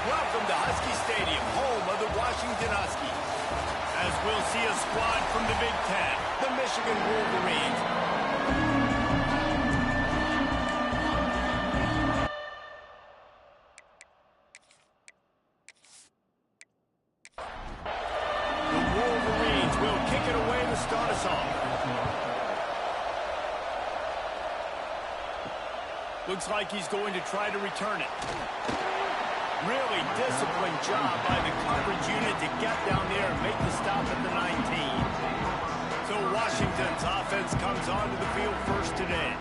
Welcome to Husky Stadium, home of the Washington Huskies. As we'll see a squad from the Big Ten, the Michigan Wolverines. The Wolverines will kick it away to start us off. Looks like he's going to try to return it. Really disciplined job by the coverage unit to get down there and make the stop at the 19. So Washington's offense comes onto the field first today.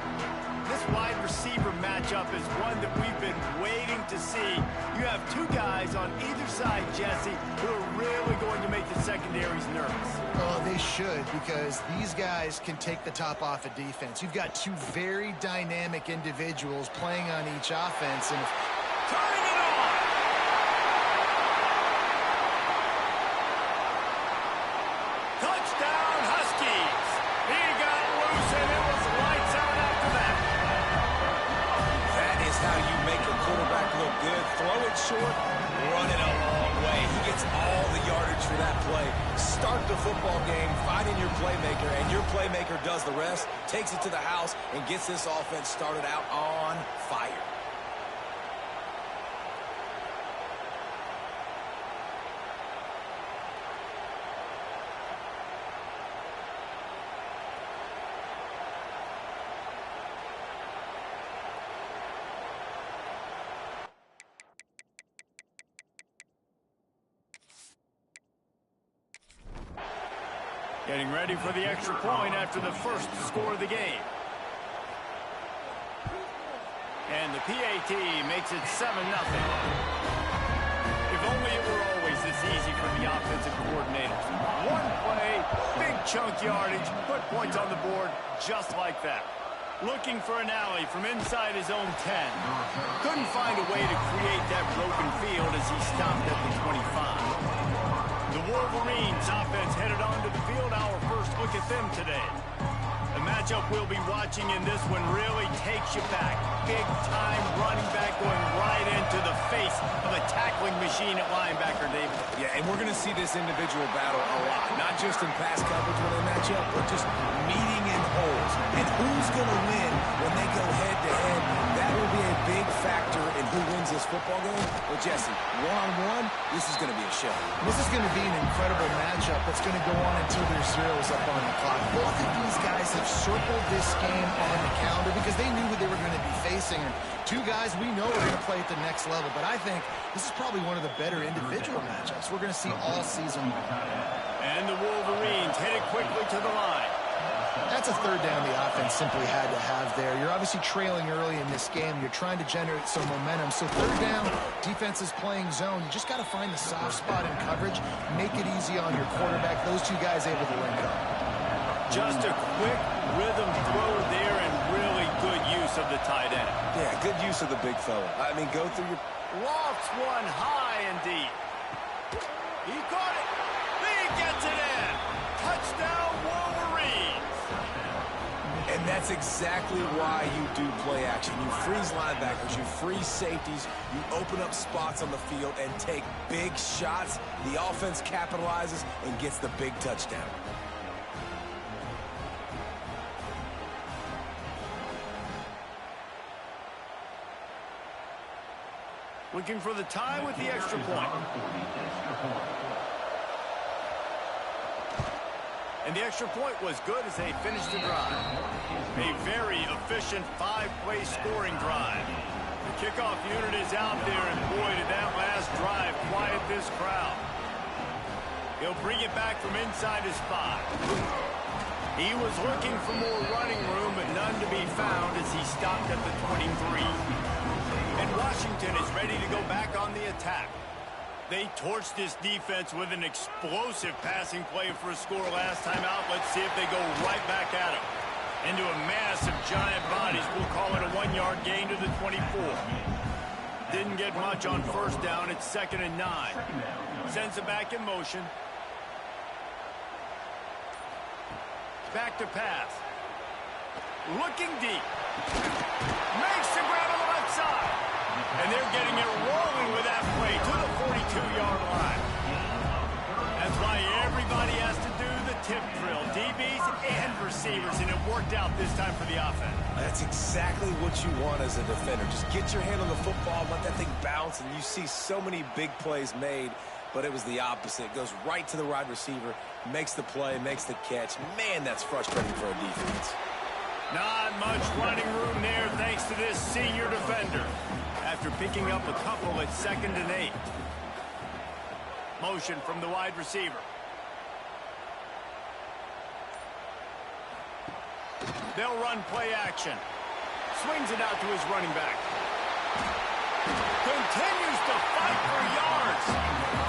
This wide receiver matchup is one that we've been waiting to see. You have two guys on either side, Jesse, who are really going to make the secondaries nervous. Oh, they should, because these guys can take the top off of defense. You've got two very dynamic individuals playing on each offense, and turning it on! Touchdown, Huskies! He got loose, and it was lights out after that. That is how you make a quarterback look good. Throw it short, run it a long way. He gets all the yardage for that play. Start the football game, finding your playmaker, and your playmaker does the rest, takes it to the house, and gets this offense started out on fire. Getting ready for the extra point after the first score of the game. And the PAT makes it 7-0. If only it were always this easy for the offensive coordinators. One play, big chunk yardage, put points on the board just like that. Looking for an alley from inside his own 10. Couldn't find a way to create that broken field as he stopped at the 25. The Wolverines offense headed onto the field. Our first look at them today. The matchup we'll be watching in this one really takes you back. Big-time running back going right into the face of a tackling machine at linebacker, David. Yeah, and we're going to see this individual battle a lot. Not just in pass coverage when they match up, but just meeting in holes. And who's going to win when they go head-to-head? That will be a big factor in who wins this football game. Well, Jesse, one-on-one, this is going to be a show. this is going to be an incredible matchup that's going to go on until there's zeros up on the clock. Both of these guys have circled this game on the calendar because they knew who they were going to be facing. And two guys we know are going to play at the next level. But I think this is probably one of the better individual matchups we're going to see all season long. And the Wolverines hit it quickly to the line. That's a third down the offense simply had to have there. You're obviously trailing early in this game. You're trying to generate some momentum. So third down, defense is playing zone. You just got to find the soft spot in coverage, make it easy on your quarterback. Those two guys able to link up. Just a quick rhythm throw there and really good use of the tight end. Yeah, good use of the big fella. I mean, go through your... Lofts one high and deep. He caught it. He gets it in. Touchdown, Wolverines. And that's exactly why you do play action. You freeze linebackers, you freeze safeties, you open up spots on the field and take big shots. The offense capitalizes and gets the big touchdown. Looking for the tie with the extra point. And the extra point was good as they finished the drive. A very efficient five-play scoring drive. The kickoff unit is out there, and boy, did that last drive quiet this crowd. He'll bring it back from inside his 5. He was looking for more running room, but none to be found as he stopped at the 23. And Washington is ready to go back on the attack. They torched this defense with an explosive passing play for a score last time out. Let's see if they go right back at him. Into a mass of giant bodies. We'll call it a 1-yard gain to the 24. Didn't get much on first down. It's 2nd and 9. Sends it back in motion. Back to pass. Looking deep. Makes the grab on the left side. And they're getting it rolling with that play to the receivers, and it worked out this time for the offense. That's exactly what you want as a defender. Just get your hand on the football, let that thing bounce, and you see so many big plays made, but it was the opposite. It goes right to the wide receiver, makes the play, makes the catch. Man, that's frustrating for a defense. Not much running room there thanks to this senior defender. After picking up a couple at 2nd and 8. Motion from the wide receiver. They'll run play action. Swings it out to his running back. Continues to fight for yards.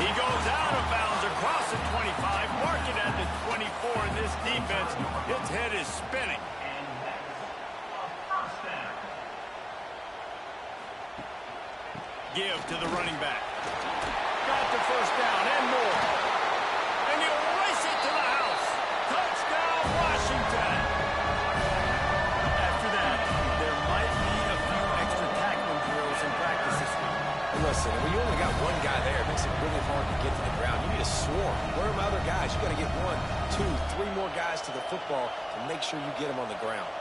He goes out of bounds across the 25. Mark it at the 24. And this defense, its head is spinning. Give to the running back. Got the first down and more. And he'll race it to the house. Touchdown, Washington. After that, there might be a few extra tackling drills in practice this week. Listen, when you only got one guy there, it makes it really hard to get to the ground. You need a swarm. Where are my other guys? You got to get 1, 2, 3 more guys to the football to make sure you get them on the ground.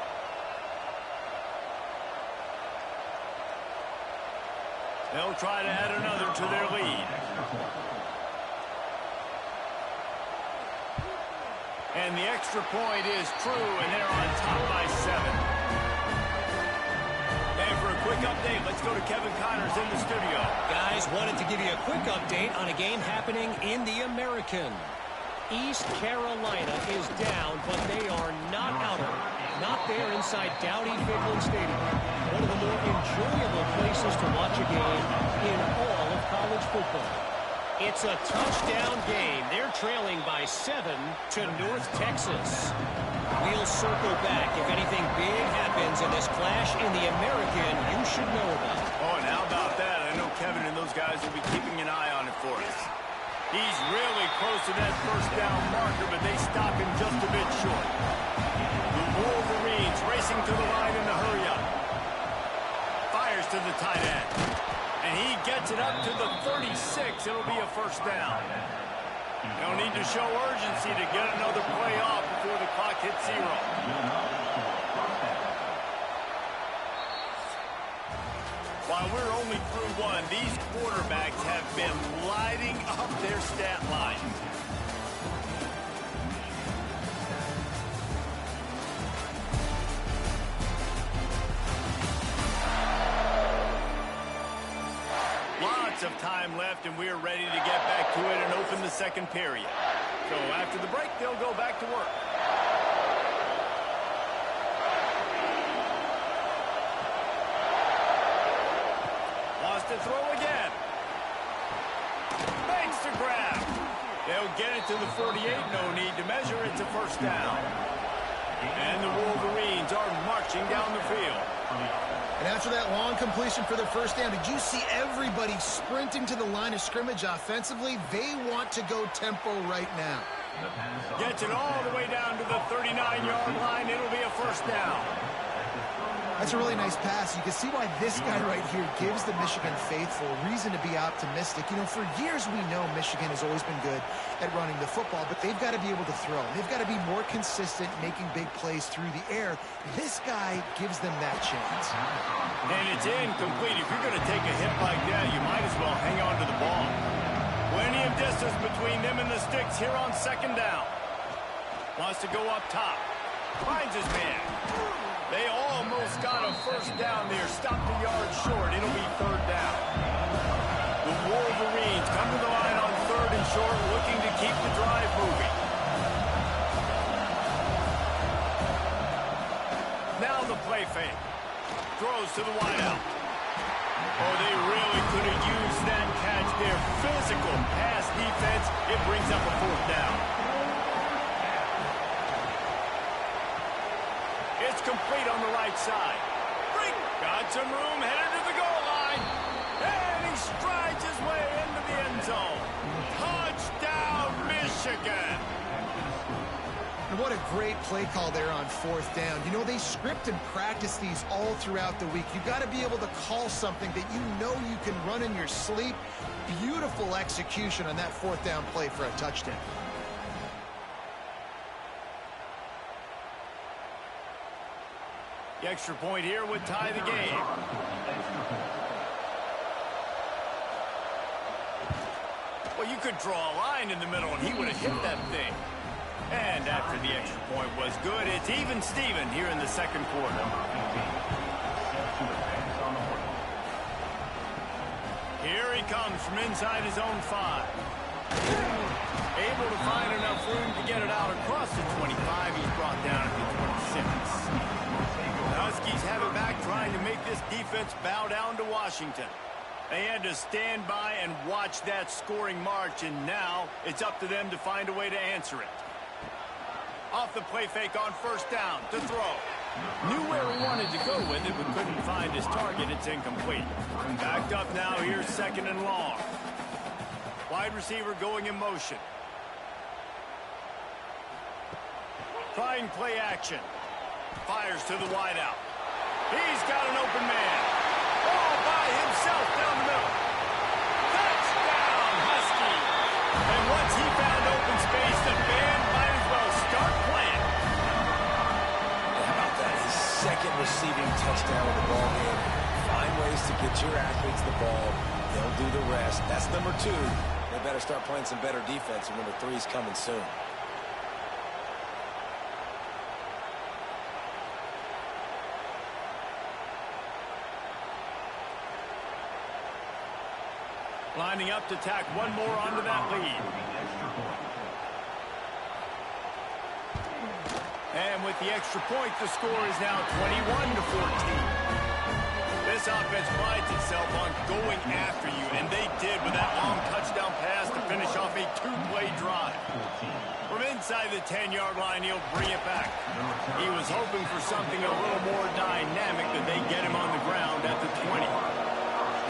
They'll try to add another to their lead. And the extra point is true, and they're on top by 7. And for a quick update, let's go to Kevin Connors in the studio. Guys, wanted to give you a quick update on a game happening in the American. East Carolina is down, but they are not out of it. Not there inside Dowdy-Ficklen Stadium. One of the more enjoyable places to watch a game in all of college football. It's a touchdown game. They're trailing by 7 to North Texas. We'll circle back if anything big happens in this clash in the American you should know about. Oh, and how about that? I know Kevin and those guys will be keeping an eye on it for us. He's really close to that first down marker, but they stop him just a bit short. The Wolverines racing to the line in the hurry-up. Fires to the tight end. And he gets it up to the 36. It'll be a first down. They'll need to show urgency to get another play off before the clock hits 0. While we're only through 1, these quarterbacks have been lighting up their stat line. Lots of time left, and we're ready to get back to it and open the second period. So after the break, they'll go back to work. Wants to throw again. Makes the grab. They'll get it to the 48. No need to measure. It's a first down. And the Wolverines are marching down the field. And after that long completion for the first down, did you see everybody sprinting to the line of scrimmage offensively? They want to go tempo right now. Gets it all the way down to the 39-yard line. It'll be a first down. That's a really nice pass. You can see why this guy right here gives the Michigan faithful reason to be optimistic. You know, for years we know Michigan has always been good at running the football, but they've got to be able to throw. They've got to be more consistent making big plays through the air. This guy gives them that chance. And it's incomplete. If you're going to take a hit like that, you might as well hang on to the ball. Plenty of distance between them and the sticks here on second down. Wants to go up top. Finds his man. They almost got a first down there. Stopped a yard short. It'll be third down. The Wolverines come to the line on 3rd and short, looking to keep the drive moving. Now the play fake. Throws to the wideout. Oh, they really could have used that catch there. Physical pass defense. It brings up a fourth down. It's complete on the right side. Got some room, headed to the goal line. And he strides his way into the end zone. Touchdown, Michigan. And what a great play call there on 4th down. You know, they script and practice these all throughout the week. You've got to be able to call something that you know you can run in your sleep. Beautiful execution on that 4th down play for a touchdown. The extra point here would tie the game. Well, you could draw a line in the middle, and he would have hit that thing. And after the extra point was good, it's even Steven here in the second quarter. Here he comes from inside his own 5. Able to find enough room to get it out across the 25. He's brought down at the 26. The Huskies have it back, trying to make this defense bow down to Washington. They had to stand by and watch that scoring march, and now it's up to them to find a way to answer it. Off the play fake on first down to throw. Knew where he wanted to go with it, but couldn't find his target. It's incomplete. Backed up now. Here's second and long. Wide receiver going in motion. Trying play action. Fires to the wideout. He's got an open man. All by himself down the middle. Touchdown, Husky. And once he found open space, the band might as well start playing. How about that? His second receiving touchdown of the ball game. Find ways to get your athletes the ball. They'll do the rest. That's number 2. They better start playing some better defense, and number 3 is coming soon. Lining up to tack one more onto that lead. And with the extra point, the score is now 21-14. This offense prides itself on going after you, and they did with that long touchdown pass to finish off a 2-play drive. From inside the 10-yard line, he'll bring it back. He was hoping for something a little more dynamic than they get him on the ground at the 20.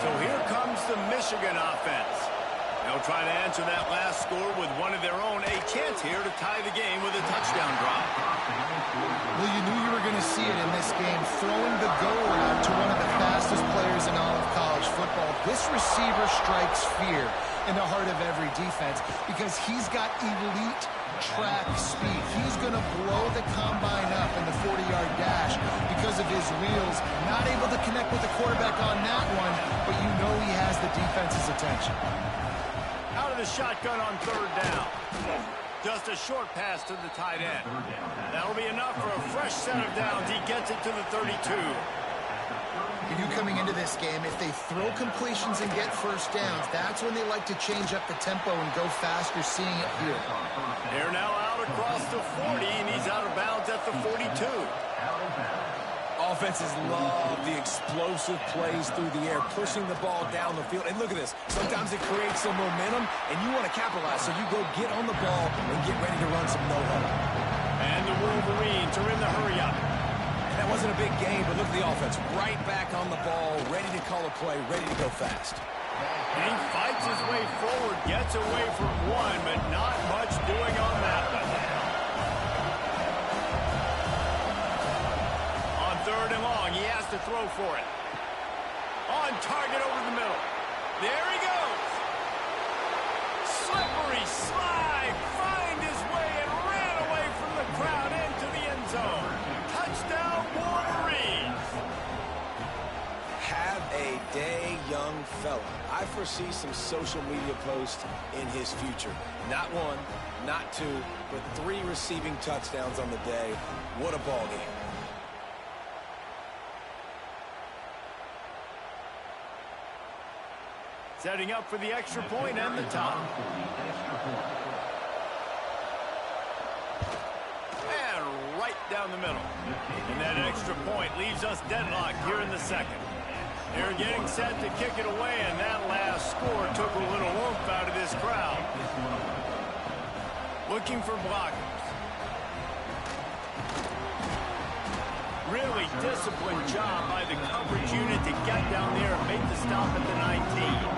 So here comes the Michigan offense. They'll try to answer that last score with one of their own. A chance here to tie the game with a touchdown drive. Well, you knew you were going to see it in this game, throwing the go route to one of the fastest players in all of college football. This receiver strikes fear in the heart of every defense because he's got elite track speed. He's going to blow the combine up in the 40-yard dash because of his wheels. Not able to connect with the quarterback on that one, but you know he has the defense's attention. Out of the shotgun on third down. Just a short pass to the tight end. That'll be enough for a fresh set of downs. He gets it to the 32. You knew coming into this game, if they throw completions and get first downs, that's when they like to change up the tempo and go faster, seeing it here. They're now out across the 40, and he's out of bounds at the 42. Offenses love the explosive plays through the air, pushing the ball down the field. And look at this. Sometimes it creates some momentum, and you want to capitalize, so you go get on the ball and get ready to run some no-huddle. And the Wolverines are in the hurry-up. That wasn't a big game, but look at the offense. Right back on the ball, ready to call a play, ready to go fast. He fights his way forward, gets away from one, but not much doing on that one. On third and long, he has to throw for it. On target over the middle. There he goes. Slippery slide, find his way and ran away from the crowd into the end zone. Touchdown, Wolverines. Have a day, young fella. I foresee some social media posts in his future. Not 1, not 2, but 3 receiving touchdowns on the day. What a ball game. Setting up for the extra point and the top. And right down the middle. And that extra point leaves us deadlocked here in the second. They're getting set to kick it away, and that last score took a little oomph out of this crowd. Looking for blockers. Really disciplined job by the coverage unit to get down there and make the stop at the 19.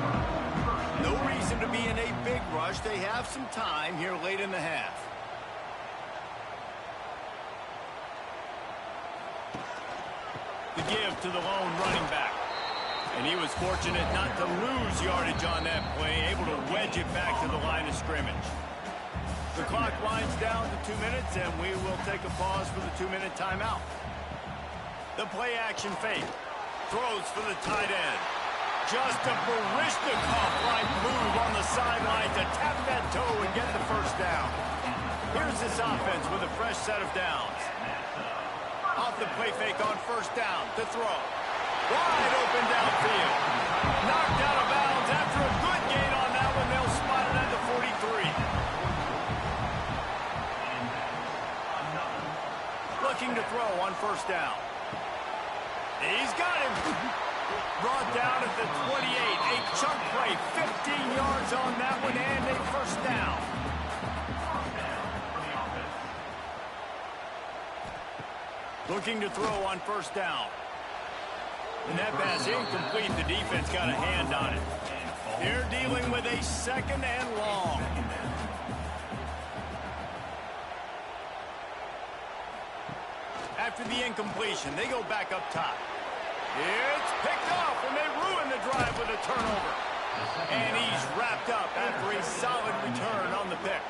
No reason to be in a big rush. They have some time here late in the half. The give to the lone running back. And he was fortunate not to lose yardage on that play, able to wedge it back to the line of scrimmage. The clock winds down to 2 minutes, and we will take a pause for the 2-minute timeout. The play action fake. Throws for the tight end. Just a Baryshnikov-like move on the sideline to tap that toe and get the first down. Here's this offense with a fresh set of downs. Off the play fake on first down to throw. Wide open downfield. Knocked out of bounds after a good gain on that one. They'll spot it at the 43. Looking to throw on first down. He's got him. Brought down at the 28. A chunk play. 15 yards on that one and a first down. Looking to throw on first down. And that pass incomplete. The defense got a hand on it. They're dealing with a second and long. After the incompletion, they go back up top. It's picked off, and they ruin the drive with a turnover. And he's wrapped up after a solid return on the pick.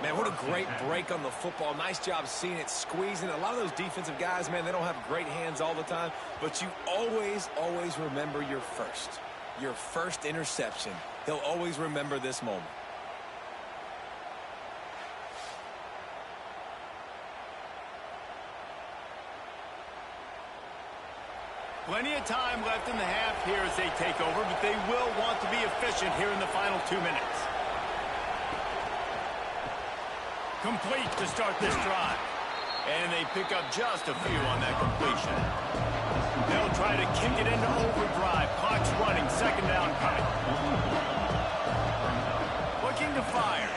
Man, what a great break on the football. Nice job seeing it, squeezing. A lot of those defensive guys, man, they don't have great hands all the time, but you always, always remember your first interception. He'll always remember this moment. Plenty of time left in the half here as they take over, but they will want to be efficient here in the final 2 minutes. Complete to start this drive. And they pick up just a few on that completion. They'll try to kick it into overdrive. Clock's running. Second down coming. Looking to fire.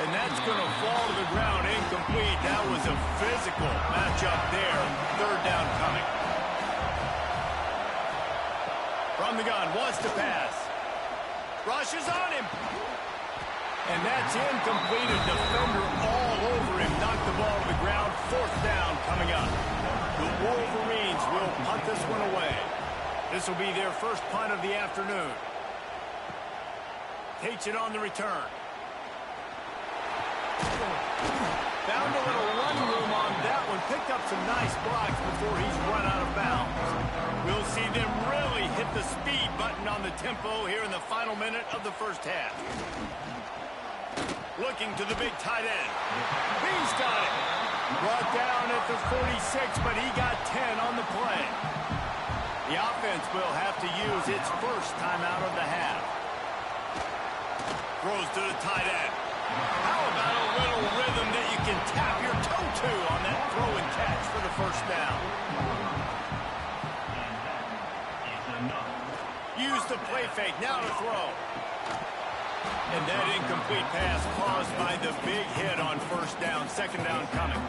And that's going to fall to the ground. Incomplete. That was a physical matchup there. Third down coming. From the gun. Wants to pass. Rushes on him. And that's incomplete. A defender all over him. Knocked the ball to the ground. Fourth down coming up. The Wolverines will punt this one away. This will be their first punt of the afternoon. Takes it on the return. Found a little run room on that one. Picked up some nice blocks before he's run out of bounds. We'll see them really hit the speed button on the tempo here in the final minute of the first half. Looking to the big tight end. He's got it. Brought down at the 46, but he got 10 on the play. The offense will have to use its first timeout of the half. Throws to the tight end. How about a little rhythm that you can tap your toe to on that throw and catch for the first down? Use the play fake. Now to throw. And that incomplete pass caused by the big hit on first down. Second down coming.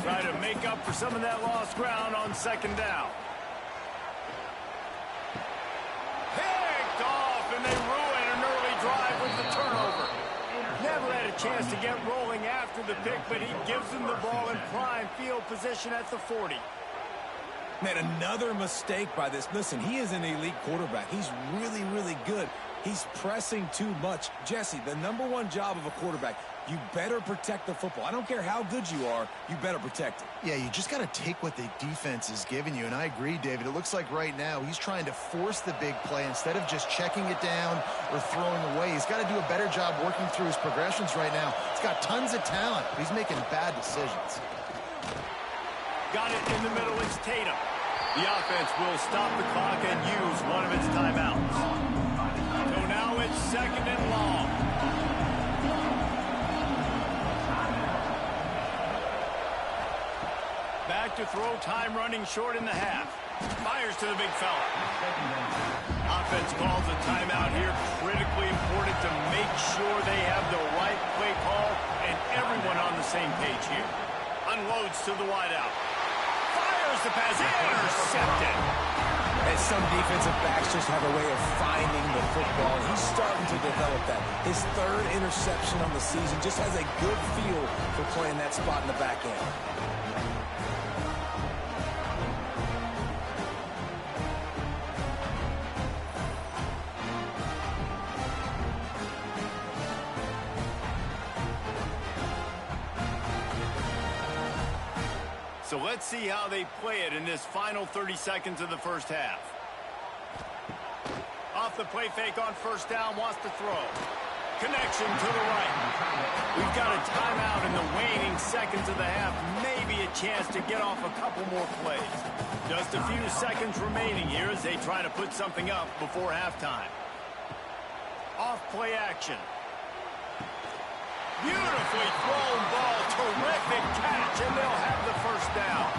Try to make up for some of that lost ground on second down. Picked off, and they ruin an early drive with the turnover. Never had a chance to get rolling after the pick, but he gives them the ball in prime field position at the 40. Man, another mistake by this. Listen, he is an elite quarterback. He's really, really good. He's pressing too much. Jesse, the #1 job of a quarterback, you better protect the football. I don't care how good you are, you better protect it. Yeah, you just got to take what the defense is giving you, and I agree, David. It looks like right now he's trying to force the big play instead of just checking it down or throwing away. He's got to do a better job working through his progressions right now. He's got tons of talent, but he's making bad decisions. Got it in the middle. It's Tatum. The offense will stop the clock and use one of its timeouts. So now it's second and long. Back to throw, time running short in the half. Fires to the big fella. Offense calls a timeout here. Critically important to make sure they have the right play call and everyone on the same page here. Unloads to the wideout. Fires the pass. Intercepted. And some defensive backs just have a way of finding the football. He's starting to develop that. His third interception on the season just has a good feel for playing that spot in the back end. So let's see how they play it in this final 30 seconds of the first half. Off the play fake on first down, wants to throw. Connection to the right. We've got a timeout in the waning seconds of the half. Maybe a chance to get off a couple more plays. Just a few seconds remaining here as they try to put something up before halftime. Off play action. Beautifully thrown ball. Terrific catch, and they'll have the first down.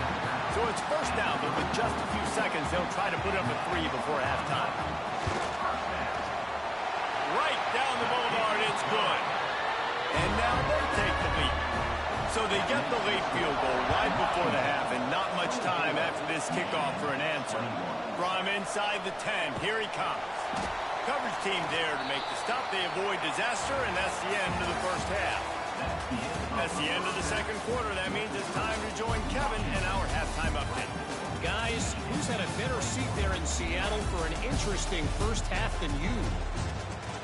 So it's first down, but with just a few seconds, they'll try to put up a 3 before halftime. Right down the boulevard, it's good. And now they take the lead. So they get the late field goal right before the half, and not much time after this kickoff for an answer. From inside the 10, here he comes. Coverage team there to make the stop. They avoid disaster, and that's the end of the first half. That's the end of the second quarter. That means it's time to join Kevin in our halftime update. Guys, who's had a better seat there in Seattle for an interesting first half than you?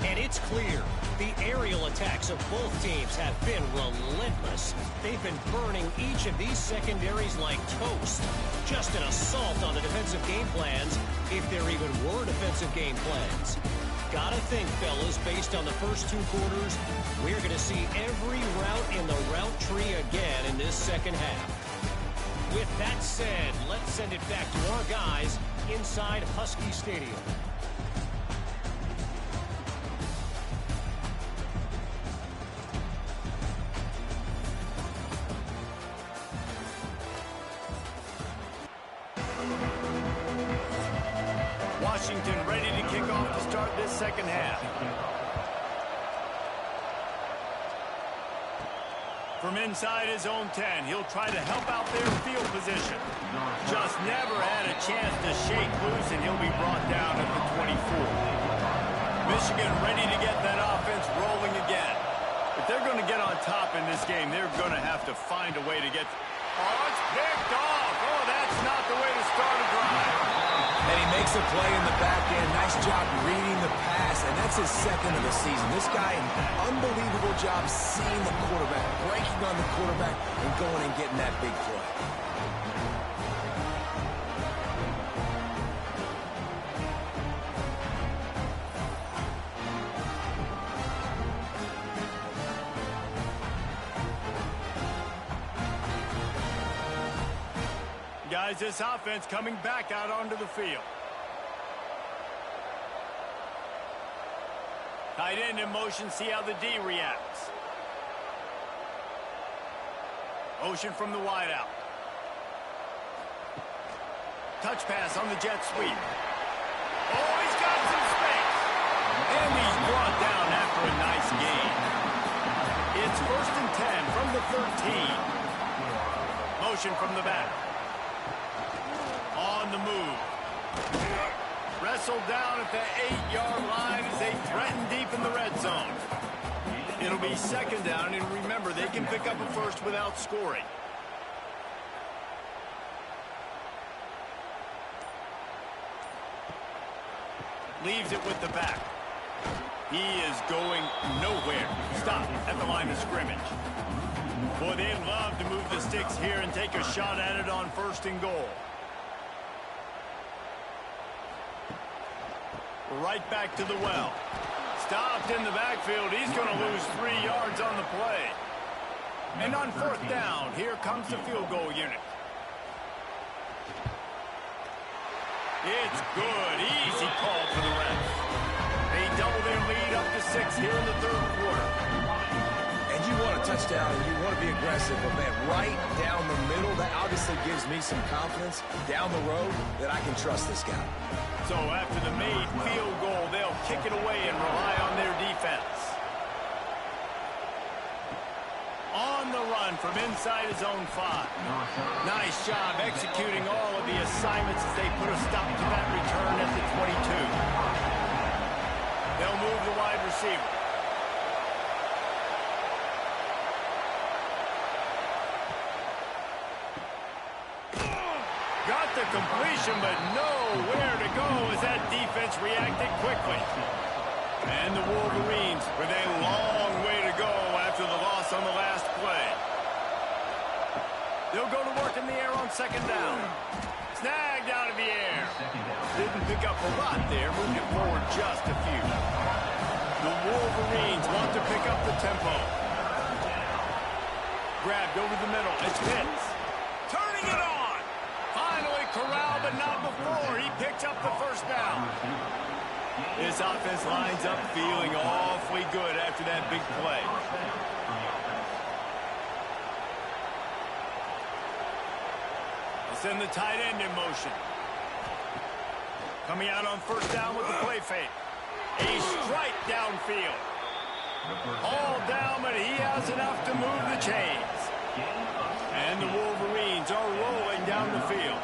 And it's clear, the aerial attacks of both teams have been relentless. They've been burning each of these secondaries like toast. Just an assault on the defensive game plans, if there even were defensive game plans. Gotta think, fellas, based on the first 2 quarters, we're going to see every route in the route tree again in this second half. With that said, let's send it back to our guys inside Husky Stadium. Washington ready to kick off to start this second half. From inside his own 10, he'll try to help out their field position. Just never had a chance to shake loose, and he'll be brought down at the 24. Michigan ready to get that offense rolling again. If they're going to get on top in this game, they're going to have to find a way to get... Oh, it's picked off. Oh, that's not the way to start a drive. And he makes a play in the back end. Nice job reading the pass, and that's his second of the season. This guy, unbelievable job seeing the quarterback, breaking on the quarterback, and going and getting that big play. Guys, this offense coming back out onto the field. Tight end in motion, see how the D reacts. Motion from the wideout. Touch pass on the jet sweep. Oh, he's got some space. And he's brought down after a nice gain. It's 1st and 10 from the 13. Motion from the back. On the move. Wrestled down at the 8-yard line as they threaten deep in the red zone. It'll be second down, and remember, they can pick up a first without scoring. Leaves it with the back. He is going nowhere. Stop at the line of scrimmage. Boy, they'd love to move the sticks here and take a shot at it on 1st and goal. Right back to the well. Stopped in the backfield. He's going to lose 3 yards on the play. And on 4th down, here comes the field goal unit. It's good. Easy call for the refs. They double their lead up to 6 here in the 3rd quarter. And you want a touchdown, and you want to be aggressive, but man, right down the middle, that obviously gives me some confidence down the road that I can trust this guy. So after the made field goal, they'll kick it away and rely on their defense. On the run from inside his own 5. Nice job executing all of the assignments as they put a stop to that return at the 22. They'll move the wide receiver. Got the completion, but nowhere to go as that defense reacted quickly. And the Wolverines with a long way to go after the loss on the last play. They'll go to work in the air on second down. Snagged out of the air. Didn't pick up a lot there. Moved it forward just a few. The Wolverines want to pick up the tempo. Grabbed over the middle. It's Pitts. Turning it on. Finally corralled, but not before. He picks up the first down. This offense lines up feeling awfully good after that big play. They'll send the tight end in motion. Coming out on first down with the play fake. A strike downfield. All down, but he has enough to move the chains. And the Wolverines are rolling down the field.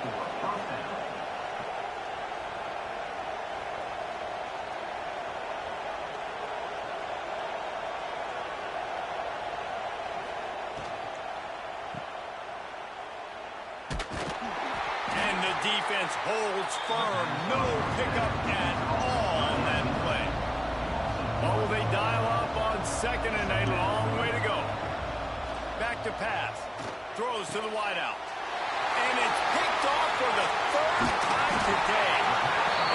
Defense holds firm. No pickup at all on that play. What will they dial up on second and a long way to go? Back to pass. Throws to the wideout. And it's picked off for the third time today.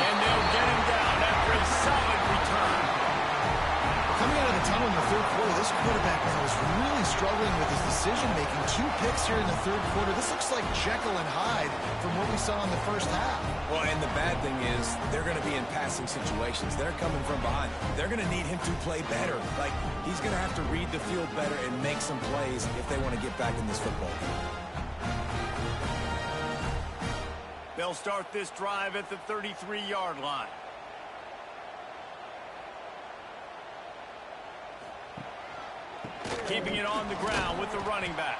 And they'll get him down after a solid return. Coming out of the tunnel in the third quarter, this quarterback now is really struggling with his decision-making. 2 picks here in the third quarter. This looks like Jekyll and Hyde from what we saw in the first half. Well, and the bad thing is they're going to be in passing situations. They're coming from behind. They're going to need him to play better. Like, he's going to have to read the field better and make some plays if they want to get back in this football game. They'll start this drive at the 33-yard line. Keeping it on the ground with the running back.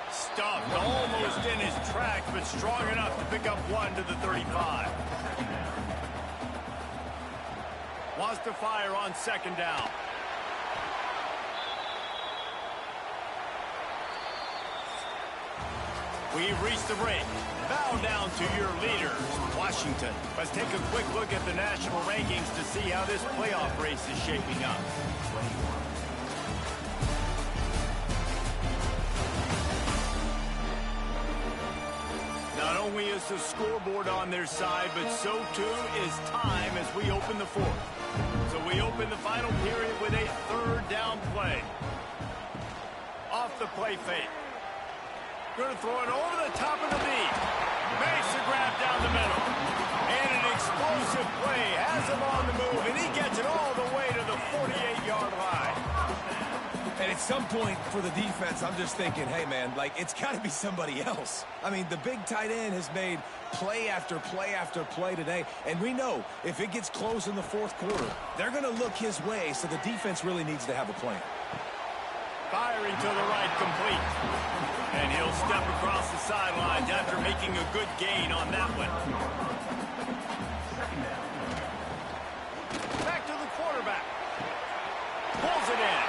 Stuffed almost in his tracks, but strong enough to pick up 1 to the 35. Wants to fire on second down. We've reached the break. Bow down to your leaders, Washington. Let's take a quick look at the national rankings to see how this playoff race is shaping up. Not only is the scoreboard on their side, but so too is time as we open the fourth. So we open the final period with a third down play. Off the play fake. Going to throw it over the top of the knee. Makes the grab down the middle. And an explosive play. Has him on the move, and he gets it all the way to the 48-yard line. And at some point for the defense, I'm just thinking, hey, man, like, it's got to be somebody else. I mean, the big tight end has made play after play after play today. And we know if it gets close in the fourth quarter, they're going to look his way, so the defense really needs to have a plan. Firing to the right, complete. And he'll step across the sidelines after making a good gain on that one. Back to the quarterback. Pulls it in.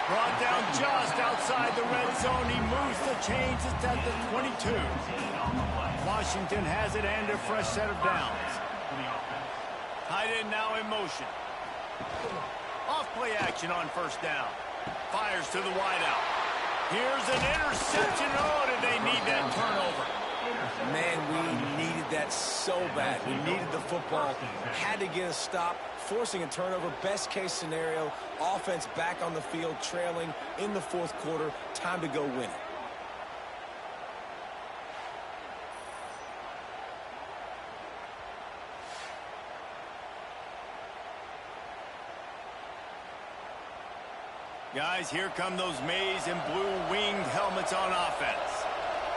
Brought down just outside the red zone. He moves the chains. It's at the 22. Washington has it and a fresh set of downs. Tight end now in motion. Off play action on first down. Fires to the wideout. Here's an interception. Oh, did they need that turnover? Man, we needed that so bad. We needed the football. Had to get a stop. Forcing a turnover. Best case scenario. Offense back on the field, trailing in the fourth quarter. Time to go win it. Guys, here come those maize and blue winged helmets on offense.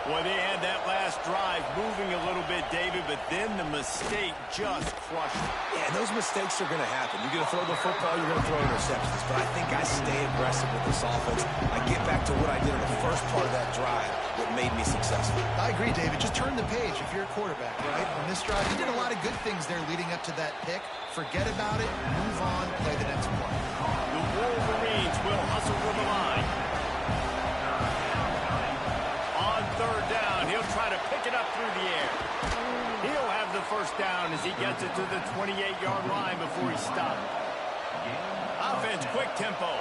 Boy, they had that last drive moving a little bit, David, but then the mistake just crushed it. Yeah, those mistakes are going to happen. You're going to throw the football, you're going to throw interceptions. But I think I stay aggressive with this offense. I get back to what I did in the first part of that drive that made me successful. I agree, David. Just turn the page if you're a quarterback, right? On this drive, you did a lot of good things there leading up to that pick. Forget about it, move on, play the next play. The Wolverines will hustle for the line. On third down, he'll try to pick it up through the air. He'll have the first down as he gets it to the 28-yard line before he stopped. Offense, quick tempo.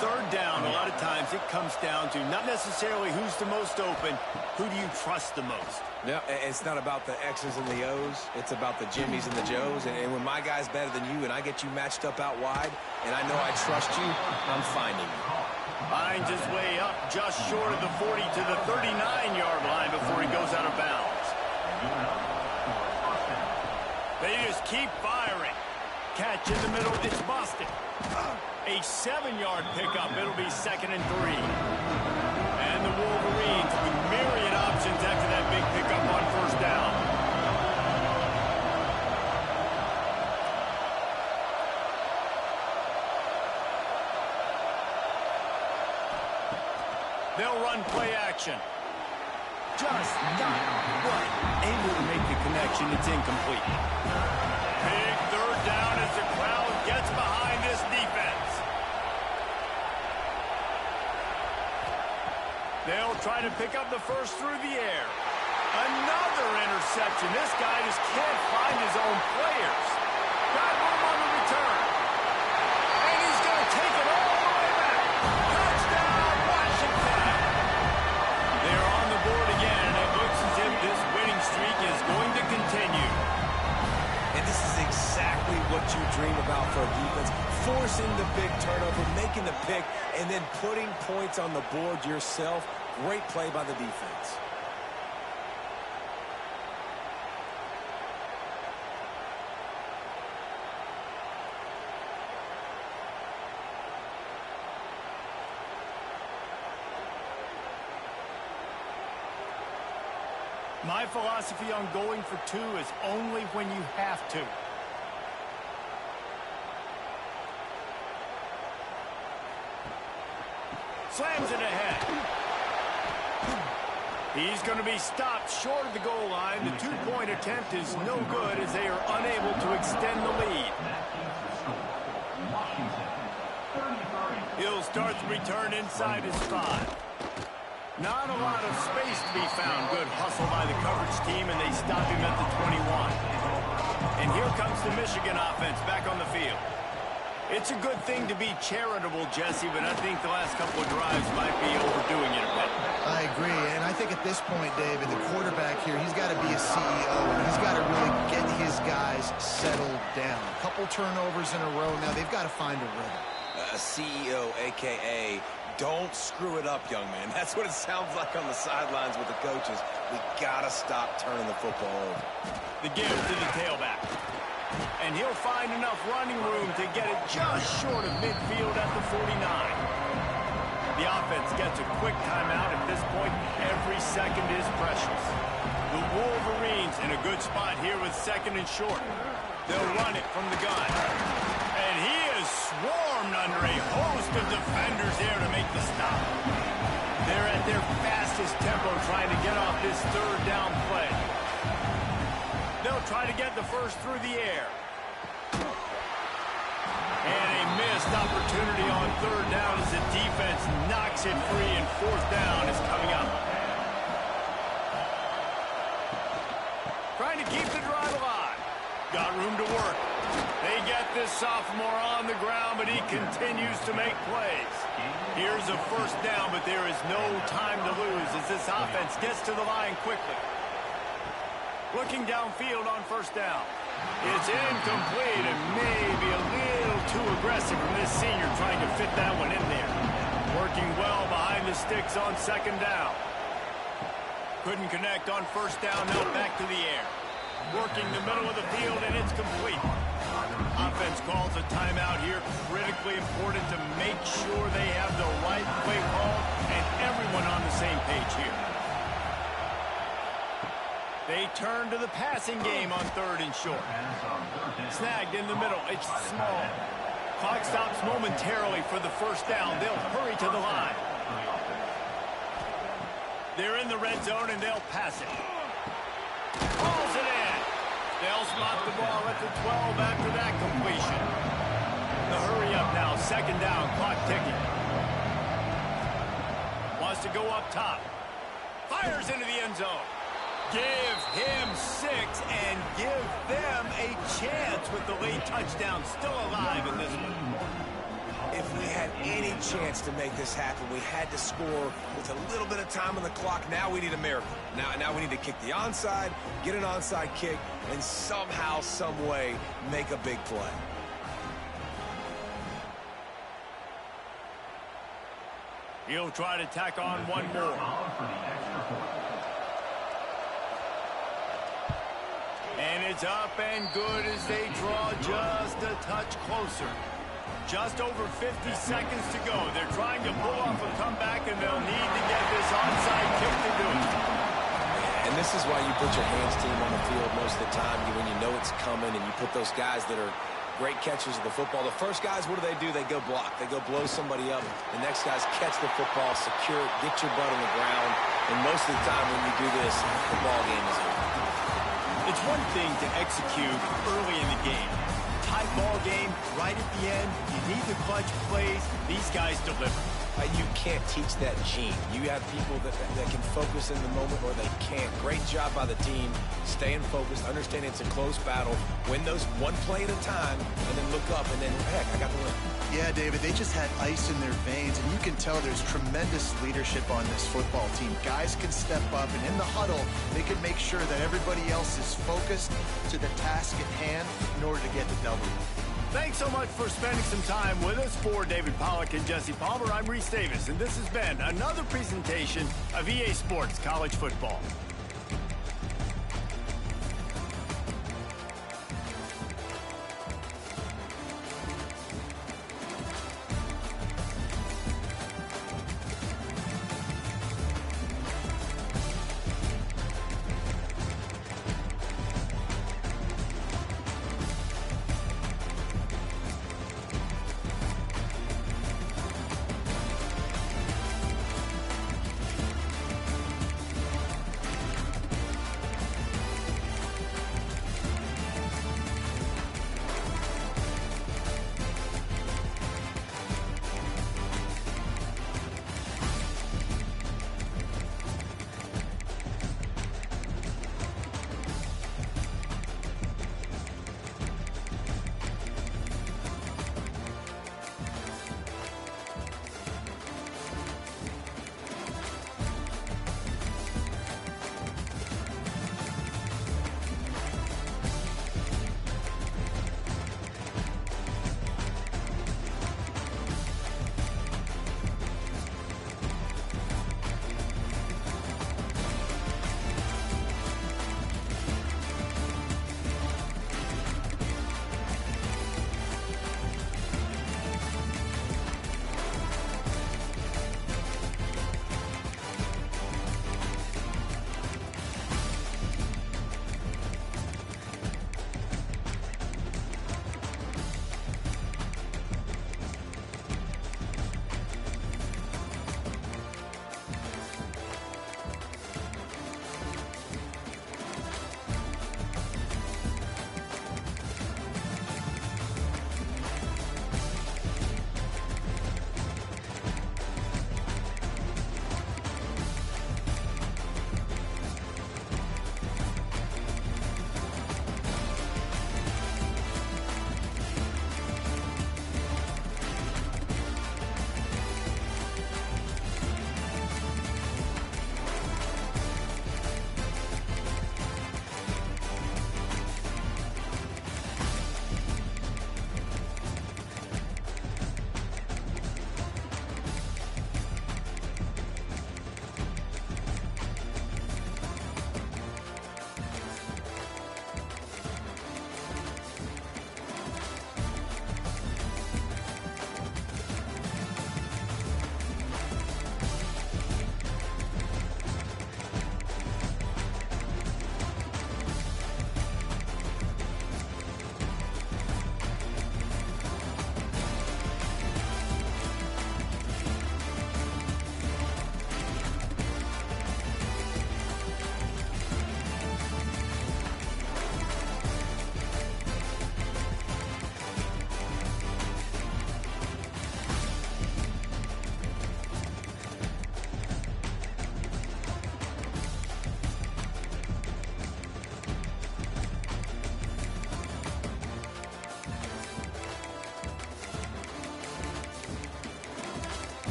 Third down, a lot of times it comes down to not necessarily who's the most open, who do you trust the most? Yeah, it's not about the X's and the O's. It's about the Jimmys and the Joes. And when my guy's better than you and I get you matched up out wide and I know I trust you, I'm finding you. Finds his way up just short of the 40 to the 39-yard line before he goes out of bounds. They just keep firing. Catch in the middle, it's Boston. A 7-yard pickup, it'll be 2nd and 3. And the Wolverines with myriad options after that big pickup on first down. They'll run play action. Just not quite able to make the connection. It's incomplete. Big third down as the crowd gets behind this defense. They'll try to pick up the first through the air. Another interception. This guy just can't find his own players. Got room on the return. And he's going to take it all the way back. Touchdown, Washington. They're on the board again, and it looks as if this winning streak is going to continue. And this is exactly what you dream about for a defense. Forcing the big turnover, making the pick, and then putting points on the board yourself. Great play by the defense. My philosophy on going for two is only when you have to. Slams it ahead. He's going to be stopped short of the goal line. The two-point attempt is no good as they are unable to extend the lead. He'll start the return inside his 5. Not a lot of space to be found. Good hustle by the coverage team, and they stop him at the 21. And here comes the Michigan offense back on the field. It's a good thing to be charitable, Jesse, but I think the last couple of drives might be overdoing it a bit. I agree, and I think at this point, David, the quarterback here, he's got to be a CEO, and he's got to really get his guys settled down. A couple turnovers in a row. Now they've got to find a rhythm. A CEO, a.k.a. don't screw it up, young man. That's what it sounds like on the sidelines with the coaches. We got to stop turning the football over. The give to the tailback. And he'll find enough running room to get it just short of midfield at the 49. The offense gets a quick timeout. At this point, every second is precious. The Wolverines in a good spot here with 2nd and short. They'll run it from the gun. And he is swarmed under a host of defenders there to make the stop. They're at their fastest tempo trying to get off this third down play. They'll try to get the first through the air. And a missed opportunity on third down as the defense knocks it free, and fourth down is coming up. Trying to keep the drive alive. Got room to work. They get this sophomore on the ground, but he continues to make plays. Here's a first down, but there is no time to lose as this offense gets to the line quickly. Looking downfield on first down. It's incomplete and maybe a little too aggressive from this senior trying to fit that one in there. Working well behind the sticks on 2nd down. Couldn't connect on first down, now back to the air. Working the middle of the field, and it's complete. Offense calls a timeout here. Critically important to make sure they have the right play call and everyone on the same page here. They turn to the passing game on 3rd and short. Snagged in the middle. It's small. Clock stops momentarily for the first down. They'll hurry to the line. They're in the red zone, and they'll pass it. Calls it in. They'll spot the ball at the 12 after that completion. The hurry up now. 2nd down. Clock ticking. Wants to go up top. Fires into the end zone. Give him 6 and give them a chance with the late touchdown still alive in this one. If we had any chance to make this happen, we had to score with a little bit of time on the clock. Now we need a miracle. Now we need to kick the onside, get an onside kick, and somehow, some way, make a big play. He'll try to tack on one more. And it's up and good as they draw just a touch closer. Just over 50 seconds to go. They're trying to pull off a comeback, and they'll need to get this onside kick to do it. And this is why you put your hands team on the field most of the time when you know it's coming, and you put those guys that are great catchers of the football. The first guys, what do? They go block. They go blow somebody up. The next guys catch the football, secure it, get your butt on the ground. And most of the time when you do this, the ball game is over. It's one thing to execute early in the game. Tight ball game, right at the end. You need the clutch plays. These guys deliver. You can't teach that gene. You have people that can focus in the moment or they can't. Great job by the team, staying focused, understanding it's a close battle, win those one play at a time, and then look up, and then, heck, I got the win. Yeah, David, they just had ice in their veins, and you can tell there's tremendous leadership on this football team. Guys can step up, and in the huddle, they can make sure that everybody else is focused to the task at hand in order to get the W. Thanks so much for spending some time with us. For David Pollack and Jesse Palmer, I'm Reese Davis, and this has been another presentation of EA Sports College Football.